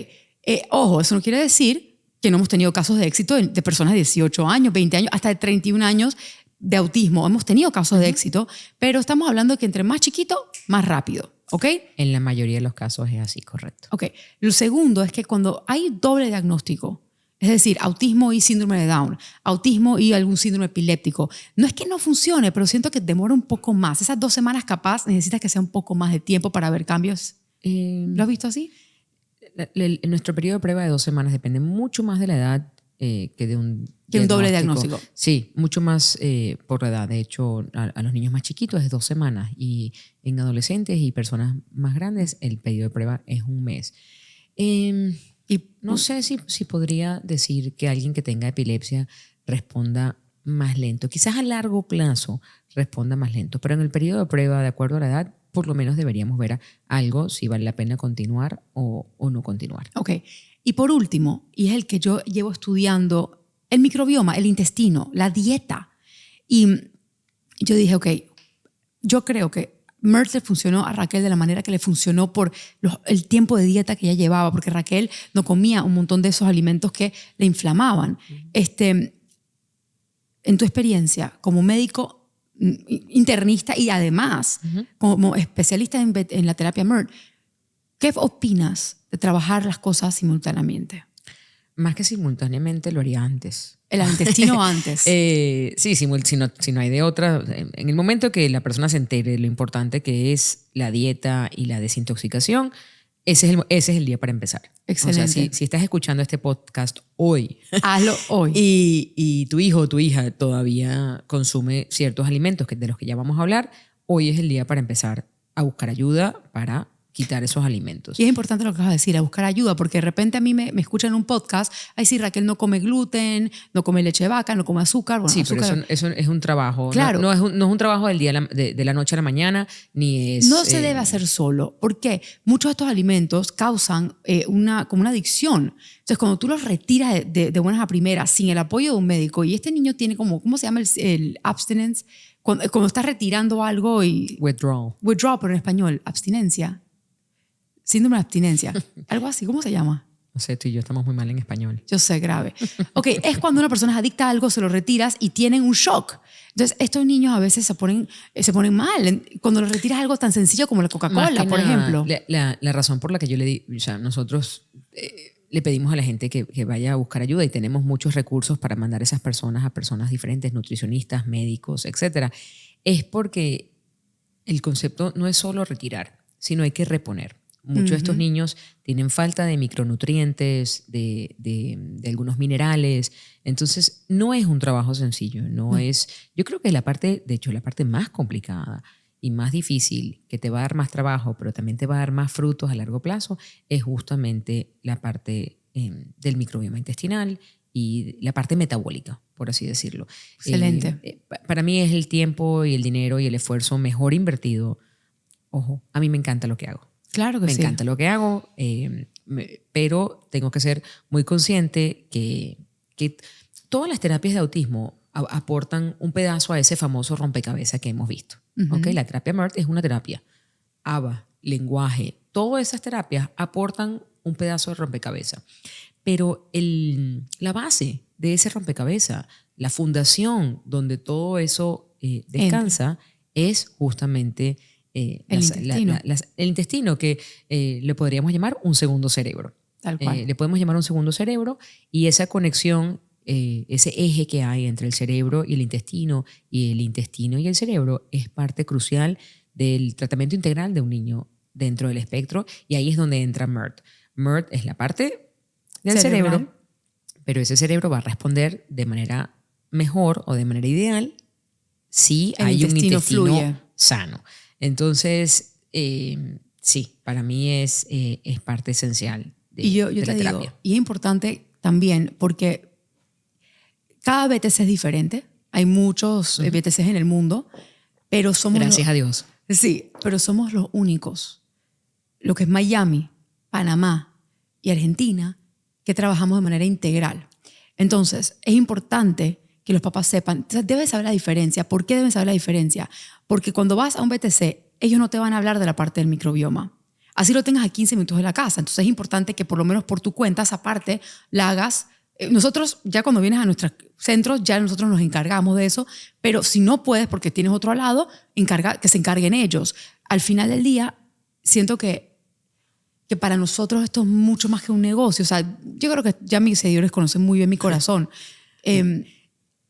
ojo, eso no quiere decir que no hemos tenido casos de éxito de personas de 18 años, 20 años, hasta de 31 años de autismo. Hemos tenido casos de éxito, pero estamos hablando de que entre más chiquito, más rápido. ¿Ok? En la mayoría de los casos es así, correcto. Ok. Lo segundo es que cuando hay doble diagnóstico, es decir, autismo y síndrome de Down, autismo y algún síndrome epiléptico, no es que no funcione, pero siento que demora un poco más. Esas 2 semanas capaz necesitas que sea un poco más de tiempo para ver cambios. ¿Lo has visto así? Nuestro periodo de prueba de 2 semanas depende mucho más de la edad que de un doble diagnóstico. Sí, mucho más por la edad. De hecho, a los niños más chiquitos es 2 semanas y en adolescentes y personas más grandes el periodo de prueba es 1 mes. Y no sé si podría decir que alguien que tenga epilepsia responda más lento. Quizás a largo plazo responda más lento, pero en el periodo de prueba, de acuerdo a la edad, por lo menos deberíamos ver algo si vale la pena continuar o no continuar. Ok. Y por último, y es el que yo llevo estudiando, el microbioma, el intestino, la dieta. Y Y yo dije, ok, yo creo que MERT le funcionó a Raquel de la manera que le funcionó por el tiempo de dieta que ella llevaba, porque Raquel no comía un montón de esos alimentos que le inflamaban. En tu experiencia como médico internista y además como especialista en la terapia MERT, ¿qué opinas de trabajar las cosas simultáneamente? Más que simultáneamente, lo haría antes. El intestino antes. Sí, si no hay de otra. En el momento que la persona se entere de lo importante que es la dieta y la desintoxicación, ese es el día para empezar. Excelente. O sea, si estás escuchando este podcast hoy hazlo hoy. y tu hijo o tu hija todavía consume ciertos alimentos de los que ya vamos a hablar, hoy es el día para empezar a buscar ayuda para quitar esos alimentos. Y es importante lo que vas a decir, a buscar ayuda, porque de repente a mí me escuchan en un podcast, ay sí, Raquel no come gluten, no come leche de vaca, no come azúcar. Bueno, sí, azúcar. pero eso es un trabajo. Claro. No es un trabajo del día de la noche a la mañana, ni es... No se debe hacer solo, porque muchos de estos alimentos causan como una adicción. Entonces, cuando tú los retiras de buenas a primeras, sin el apoyo de un médico, y este niño tiene como, ¿cómo se llama el abstinence? Cuando estás retirando algo y... Withdrawal. Withdrawal, pero en español, abstinencia. Síndrome de abstinencia. Algo así, ¿cómo se llama? No sé, tú y yo estamos muy mal en español. Yo sé, grave. Ok, es cuando una persona es adicta a algo, se lo retiras y tienen un shock. Entonces, estos niños a veces se ponen mal. Cuando los retiras algo tan sencillo como la Coca-Cola, por ejemplo. La razón por la que yo le di, o sea, nosotros le pedimos a la gente que vaya a buscar ayuda y tenemos muchos recursos para mandar a esas personas a personas diferentes, nutricionistas, médicos, etcétera, es porque el concepto no es solo retirar, sino hay que reponer. Muchos de estos niños tienen falta de micronutrientes, de algunos minerales. Entonces, no es un trabajo sencillo. Yo creo que la parte más complicada y más difícil, que te va a dar más trabajo, pero también te va a dar más frutos a largo plazo, es justamente la parte del microbioma intestinal y la parte metabólica, por así decirlo. Excelente. Para mí es el tiempo y el dinero y el esfuerzo mejor invertido. Ojo, a mí me encanta lo que hago. Claro que sí. Me encanta lo que hago, pero tengo que ser muy consciente que todas las terapias de autismo aportan un pedazo a ese famoso rompecabezas que hemos visto. ¿Okay? La terapia MERT es una terapia. ABA, lenguaje, todas esas terapias aportan un pedazo de rompecabezas. Pero la base de ese rompecabezas, la fundación donde todo eso descansa, es justamente... el intestino, que le podríamos llamar un segundo cerebro. Tal cual. Le podemos llamar un segundo cerebro y esa conexión, ese eje que hay entre el cerebro y el intestino y el cerebro es parte crucial del tratamiento integral de un niño dentro del espectro y ahí es donde entra MERT. MERT es la parte del cerebro, pero ese cerebro va a responder de manera mejor o de manera ideal si hay un intestino sano. Entonces, sí, para mí es parte esencial de la terapia. Digo, y es importante también porque cada BTC es diferente. Hay muchos BTCs en el mundo, pero somos... Gracias a Dios. Sí, pero somos los únicos, lo que es Miami, Panamá y Argentina, que trabajamos de manera integral. Entonces, es importante que los papás sepan, debes saber la diferencia. ¿Por qué deben saber la diferencia? Porque cuando vas a un BTC, ellos no te van a hablar de la parte del microbioma. Así lo tengas a 15 minutos de la casa. Entonces es importante que por lo menos por tu cuenta esa parte la hagas. Nosotros ya cuando vienes a nuestros centros, ya nosotros nos encargamos de eso, pero si no puedes porque tienes otro al lado, que se encarguen ellos. Al final del día, siento que para nosotros esto es mucho más que un negocio. O sea, yo creo que ya mis seguidores conocen muy bien mi corazón.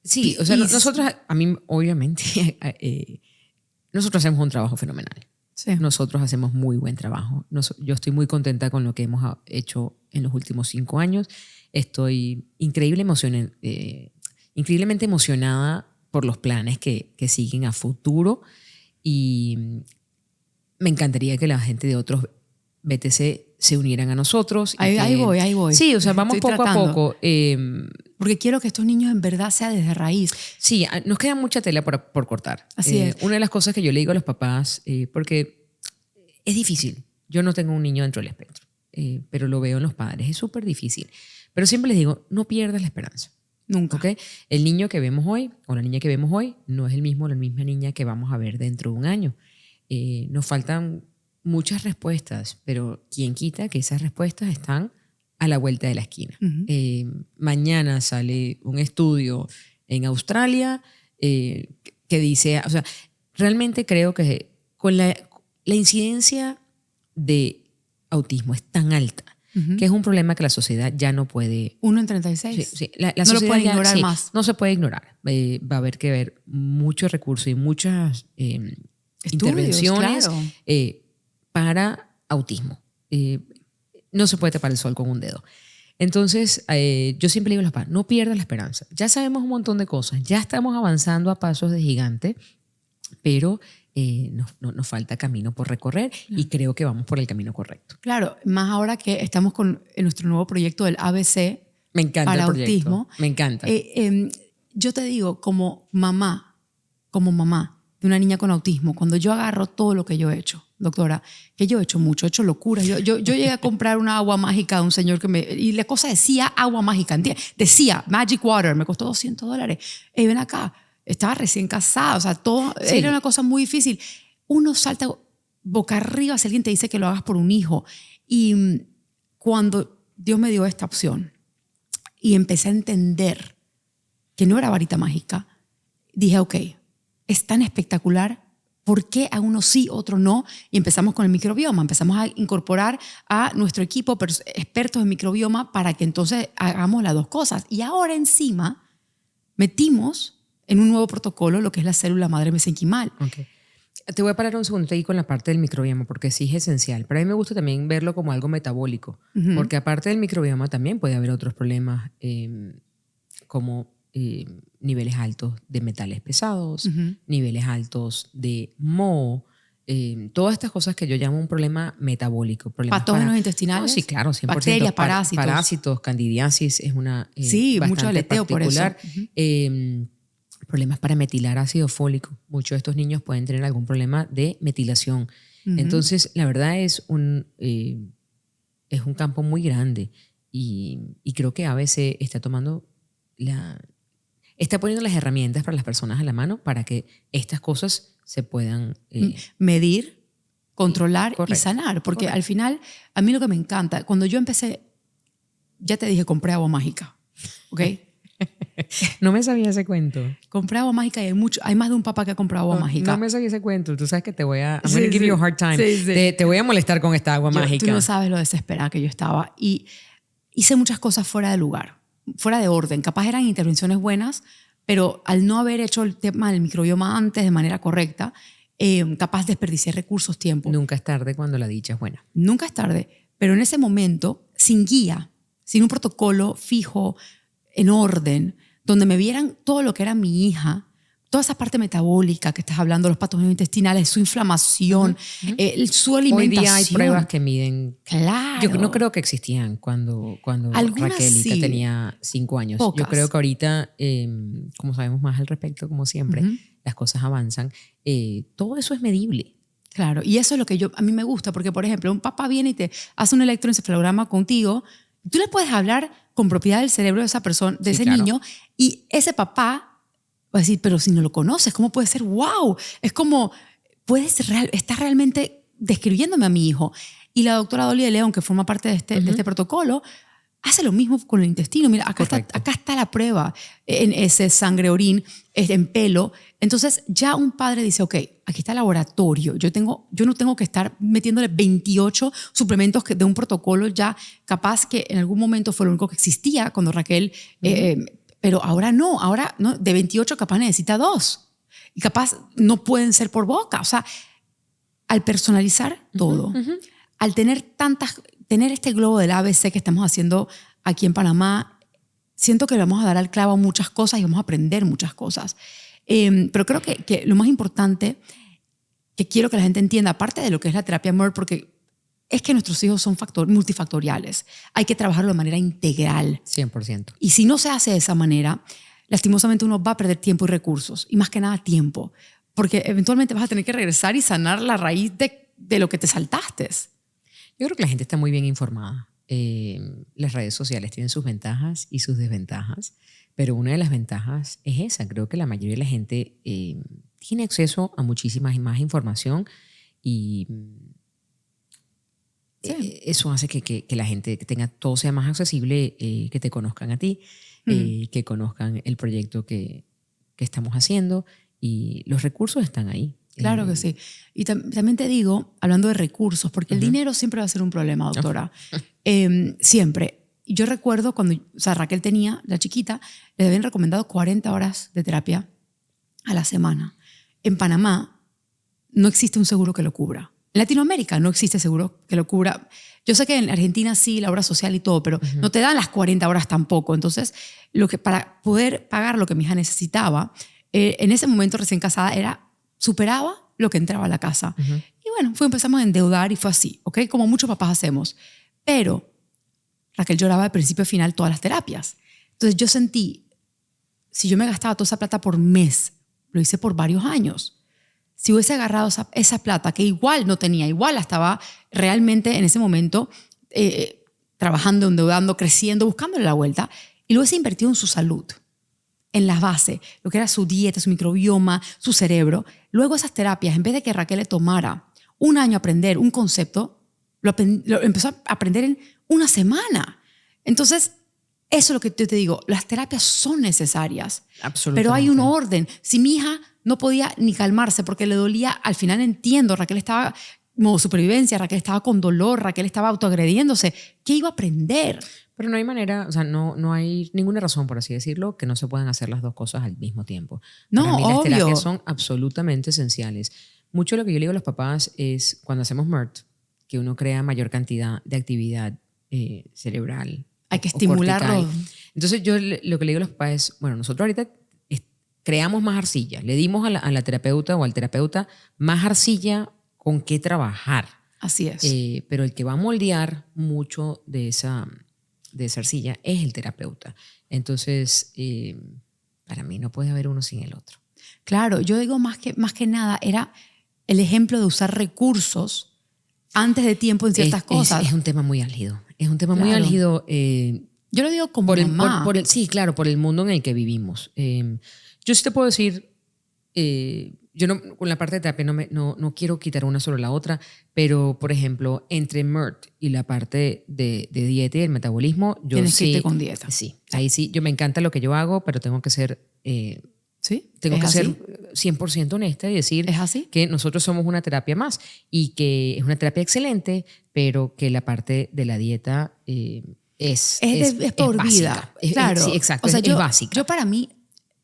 Sí, o sea, nosotros, a mí obviamente, nosotros hacemos un trabajo fenomenal. Sí. Nosotros hacemos muy buen trabajo. Yo estoy muy contenta con lo que hemos hecho en los últimos 5 años. Estoy increíblemente emocionada por los planes que siguen a futuro y me encantaría que la gente de otros BTC se unieran a nosotros. Ahí voy. Sí, o sea, vamos poco a poco. Porque quiero que estos niños en verdad sea desde raíz. Sí, nos queda mucha tela por cortar. Así es. Una de las cosas que yo le digo a los papás, porque es difícil. Yo no tengo un niño dentro del espectro, pero lo veo en los padres. Es súper difícil. Pero siempre les digo, no pierdas la esperanza. Nunca. ¿Ok? El niño que vemos hoy o la niña que vemos hoy no es el mismo, la misma niña que vamos a ver dentro de un año. Nos faltan muchas respuestas, pero ¿quién quita que esas respuestas están a la vuelta de la esquina? Mañana sale un estudio en Australia que dice, o sea, realmente creo que con la incidencia de autismo es tan alta que es un problema que la sociedad ya no puede... 1 en 36. Sí, la no sociedad lo pueden ya, ignorar más. No se puede ignorar. Va a haber que ver muchos recursos y muchas intervenciones claro. para autismo. No se puede tapar el sol con un dedo. Entonces, yo siempre digo a los padres, no pierdan la esperanza. Ya sabemos un montón de cosas, ya estamos avanzando a pasos de gigante, pero nos falta camino por recorrer y creo que vamos por el camino correcto. Claro, más ahora que estamos en nuestro nuevo proyecto del ABC. Me encanta para el proyecto. Autismo. Me encanta. Yo te digo, como mamá de una niña con autismo, cuando yo agarro todo lo que yo he hecho, doctora, que yo he hecho mucho, he hecho locuras. Yo llegué a comprar una agua mágica de un señor y la cosa decía agua mágica, ¿entiendes? Decía Magic Water, me costó $200. Ven acá, estaba recién casada, o sea, todo era una cosa muy difícil. Uno salta boca arriba si alguien te dice que lo hagas por un hijo. Y cuando Dios me dio esta opción y empecé a entender que no era varita mágica, dije, ok, es tan espectacular, ¿por qué a uno sí, otro no? Y empezamos con el microbioma, empezamos a incorporar a nuestro equipo expertos en microbioma para que entonces hagamos las dos cosas. Y ahora encima metimos en un nuevo protocolo lo que es la célula madre mesenquimal. Okay. Te voy a parar un segundo ahí con la parte del microbioma porque sí es esencial. Pero a mí me gusta también verlo como algo metabólico, porque aparte del microbioma también puede haber otros problemas como niveles altos de metales pesados, niveles altos de moho, todas estas cosas que yo llamo un problema metabólico. Patógenos intestinales. No, sí, claro, 100%. Bacterias, parásitos. Parásitos, candidiasis es una sí, mucho aleteo particular. Por eso. Problemas para metilar ácido fólico. Muchos de estos niños pueden tener algún problema de metilación. Entonces, la verdad es un campo muy grande y creo que ABC está está poniendo las herramientas para las personas a la mano para que estas cosas se puedan medir, controlar correcto, y sanar. Porque correcto. Al final, a mí lo que me encanta, cuando yo empecé, ya te dije, compré agua mágica, ¿ok? No me sabía ese cuento. Compré agua mágica y hay más de un papá que ha comprado agua mágica. No me sabía ese cuento. Tú sabes que te voy a... I'm Sí, gonna give sí. you a hard time. Sí, sí. Te voy a molestar con esta agua mágica. Tú no sabes lo desesperada que yo estaba. Y hice muchas cosas fuera de lugar, fuera de orden. Capaz eran intervenciones buenas, pero al no haber hecho el tema del microbioma antes de manera correcta, capaz desperdicié recursos, tiempo. Nunca es tarde cuando la dicha es buena. Nunca es tarde. Pero en ese momento, sin guía, sin un protocolo fijo, en orden, donde me vieran todo lo que era mi hija, toda esa parte metabólica que estás hablando, los patógenos intestinales, su inflamación, su alimentación. Hoy día hay pruebas que miden. Claro. Yo no creo que existían cuando Raquelita sí, tenía 5 años. pocas. Yo creo que ahorita, como sabemos más al respecto, como siempre, las cosas avanzan. Todo eso es medible. Claro, y eso es lo que a mí me gusta, porque, por ejemplo, un papá viene y te hace un electroencefalograma contigo, tú le puedes hablar con propiedad del cerebro de esa persona, de ese claro. niño, y ese papá va a decir, pero si no lo conoces, ¿cómo puede ser? ¡Wow! Es como, estás realmente describiéndome a mi hijo. Y la doctora Dolly de León, que forma parte de este protocolo, hace lo mismo con el intestino. Mira, acá está la prueba en ese sangre, orín, en pelo. Entonces ya un padre dice, ok, aquí está el laboratorio. Yo no tengo que estar metiéndole 28 suplementos de un protocolo ya capaz que en algún momento fue lo único que existía cuando Raquel... pero ahora no, de 28 capaz necesita 2. Y capaz no pueden ser por boca. O sea, al personalizar todo, al tener este globo del ABC que estamos haciendo aquí en Panamá, siento que le vamos a dar al clavo a muchas cosas y vamos a aprender muchas cosas. Pero creo que lo más importante que quiero que la gente entienda, aparte de lo que es la terapia MERT, porque es que nuestros hijos son multifactoriales. Hay que trabajarlo de manera integral. 100%. Y si no se hace de esa manera, lastimosamente uno va a perder tiempo y recursos, y más que nada tiempo, porque eventualmente vas a tener que regresar y sanar la raíz de lo que te saltaste. Yo creo que la gente está muy bien informada. Las redes sociales tienen sus ventajas y sus desventajas, Pero una de las ventajas es esa. Creo que la mayoría de la gente tiene acceso a muchísima más información y eso hace que la gente tenga, todo sea más accesible, que te conozcan a ti, que conozcan el proyecto que estamos haciendo y los recursos están ahí. Claro que sí. Y también te digo, hablando de recursos, porque el dinero siempre va a ser un problema, doctora. Siempre. Yo recuerdo cuando, o sea, Raquel tenía, la chiquita, le habían recomendado 40 horas de terapia a la semana. En Panamá no existe un seguro que lo cubra. En Latinoamérica no existe seguro que lo cubra. Yo sé que en Argentina sí, la obra social y todo, pero no te dan las 40 horas tampoco. Entonces, para poder pagar lo que mi hija necesitaba, en ese momento recién casada, superaba lo que entraba a la casa. Y bueno, empezamos a endeudar y fue así, ¿ok? Como muchos papás hacemos. Pero Raquel lloraba de principio a final todas las terapias. Entonces yo sentí, si yo me gastaba toda esa plata por mes, lo hice por varios años. Si hubiese agarrado esa plata, que igual no tenía, igual la estaba realmente en ese momento trabajando, endeudando, creciendo, buscándole la vuelta, y lo hubiese invertido en su salud, en la base, lo que era su dieta, su microbioma, su cerebro. Luego esas terapias, en vez de que Raquel le tomara un año aprender un concepto, lo empezó a aprender en una semana. Entonces, eso es lo que yo te digo, las terapias son necesarias, pero hay un orden. Si mi hija no podía ni calmarse porque le dolía, al final entiendo, Raquel estaba como supervivencia, Raquel estaba con dolor, Raquel estaba autoagrediéndose, ¿qué iba a aprender? Pero no hay manera, o sea, no hay ninguna razón, por así decirlo, que no se puedan hacer las dos cosas al mismo tiempo. No, para mí obvio. Las terapias son absolutamente esenciales. Mucho de lo que yo le digo a los papás es, cuando hacemos MERT, que uno crea mayor cantidad de actividad cerebral. Hay que estimularlo. Cortical. Entonces yo lo que le digo a los papás es, bueno, nosotros ahorita creamos más arcilla, le dimos a la terapeuta o al terapeuta más arcilla con qué trabajar. Así es. Pero el que va a moldear mucho de esa arcilla es el terapeuta. Entonces, para mí no puede haber uno sin el otro. Claro, yo digo más que nada, era el ejemplo de usar recursos antes de tiempo en ciertas cosas. Es un tema muy álgido. Es un tema muy álgido. Yo lo digo como mamá. Sí, claro, por el mundo en el que vivimos. Yo sí te puedo decir, yo no, con la parte de terapia no quiero quitar una sobre la otra, pero, por ejemplo, entre MERT y la parte de dieta y el metabolismo, yo tienes sí... que irte con dieta. Sí, ahí sí. Yo me encanta lo que yo hago, pero tengo que ser... ¿Sí? Tengo que así? ser 100% honesta y decir ¿Es así? que nosotros somos una terapia más y que es una terapia excelente, pero que la parte de la dieta es por básica. vida. Claro. Sí, exacto. O sea, es básica. Yo para mí,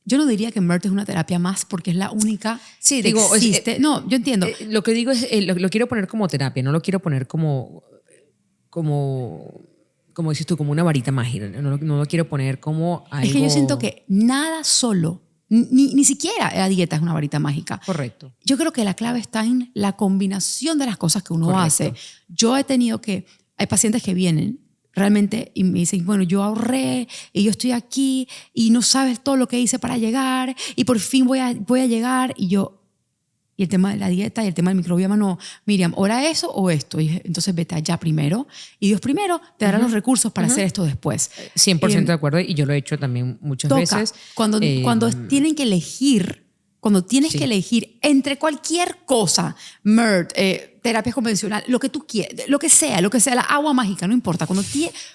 yo no diría que MERT es una terapia más porque es la única sí, que digo, existe. No, yo entiendo. Lo que digo es, lo quiero poner como terapia, no lo quiero poner como dices tú, como una varita mágica. No lo quiero poner como algo... Es que yo siento que nada solo, ni siquiera la dieta es una varita mágica. Correcto. Yo creo que la clave está en la combinación de las cosas que uno hace. Yo he tenido hay pacientes que vienen realmente y me dicen, bueno, yo ahorré y yo estoy aquí y no sabes todo lo que hice para llegar y por fin voy a llegar y el tema de la dieta y el tema del microbioma, no, Miriam, ora eso o esto. Y entonces vete allá primero y Dios primero te dará los recursos para hacer esto después. 100% de acuerdo, y yo lo he hecho también muchas veces. Cuando tienen que elegir, que elegir entre cualquier cosa, MERT, terapia convencional, lo que tú quieras, lo que sea, la agua mágica, no importa.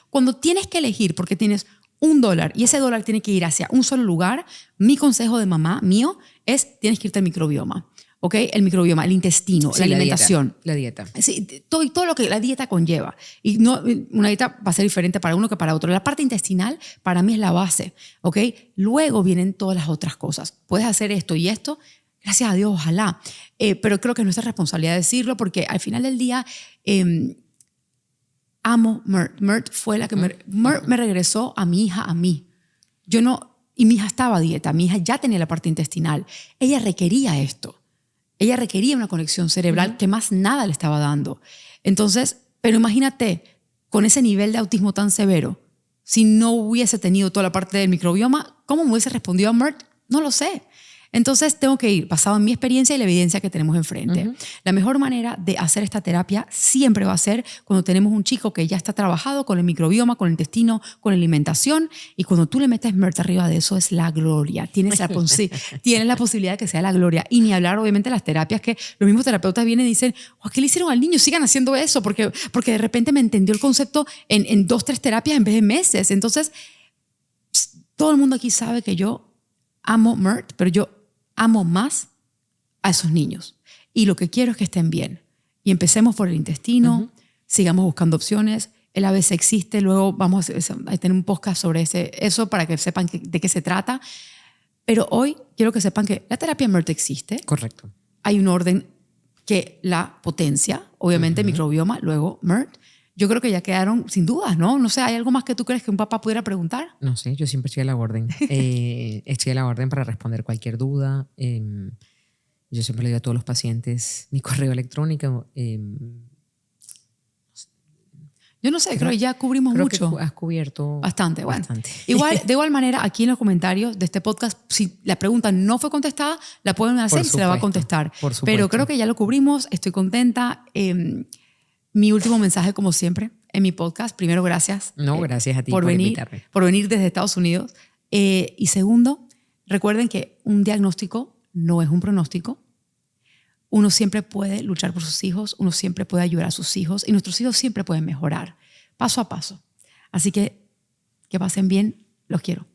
Cuando tienes que elegir porque tienes $1 y ese $1 tiene que ir hacia un solo lugar, mi consejo de mamá mío es tienes que irte al microbioma. ¿Ok? El microbioma, el intestino, la alimentación. La dieta. Sí, todo lo que la dieta conlleva. Y una dieta va a ser diferente para uno que para otro. La parte intestinal para mí es la base. ¿Ok? Luego vienen todas las otras cosas. Puedes hacer esto y esto. Gracias a Dios, ojalá. Pero creo que es nuestra responsabilidad decirlo porque al final del día amo MERT. MERT fue la que me regresó a mi hija, a mí. Y mi hija estaba a dieta. Mi hija ya tenía la parte intestinal. Ella requería esto. Ella requería una conexión cerebral que más nada le estaba dando. Entonces, pero imagínate, con ese nivel de autismo tan severo, si no hubiese tenido toda la parte del microbioma, ¿cómo me hubiese respondido a MERT? No lo sé. Entonces tengo que ir basado en mi experiencia y la evidencia que tenemos enfrente. La mejor manera de hacer esta terapia siempre va a ser cuando tenemos un chico que ya está trabajado con el microbioma, con el intestino, con la alimentación, y cuando tú le metes MERT arriba de eso es la gloria. Tienes la posibilidad de que sea la gloria. Y ni hablar obviamente de las terapias que los mismos terapeutas vienen y dicen, oh, ¿qué le hicieron al niño? Sigan haciendo eso porque de repente me entendió el concepto en 2, 3 terapias en vez de meses. Entonces, todo el mundo aquí sabe que yo amo MERT, pero yo amo más a esos niños. Y lo que quiero es que estén bien. Y empecemos por el intestino, sigamos buscando opciones. El ABC existe, luego vamos a tener un podcast sobre eso para que sepan de qué se trata. Pero hoy quiero que sepan que la terapia MERT existe. Correcto. Hay un orden que la potencia, obviamente microbioma, luego MERT. Yo creo que ya quedaron sin dudas, ¿no? No sé, ¿hay algo más que tú crees que un papá pudiera preguntar? No sé, yo siempre estoy a la orden. Estoy a la orden para responder cualquier duda. Yo siempre le digo a todos los pacientes mi correo electrónico. Yo no sé, creo que ya cubrimos mucho. Que has cubierto bastante. Bueno, bastante. De igual manera, aquí en los comentarios de este podcast, si la pregunta no fue contestada, la pueden hacer y se la va a contestar. Por supuesto. Pero creo que ya lo cubrimos, estoy contenta. Mi último mensaje, como siempre, en mi podcast. Primero, gracias. No, gracias a ti por invitarme. Por venir desde Estados Unidos. Y segundo, recuerden que un diagnóstico no es un pronóstico. Uno siempre puede luchar por sus hijos, uno siempre puede ayudar a sus hijos y nuestros hijos siempre pueden mejorar, paso a paso. Así que pasen bien, los quiero.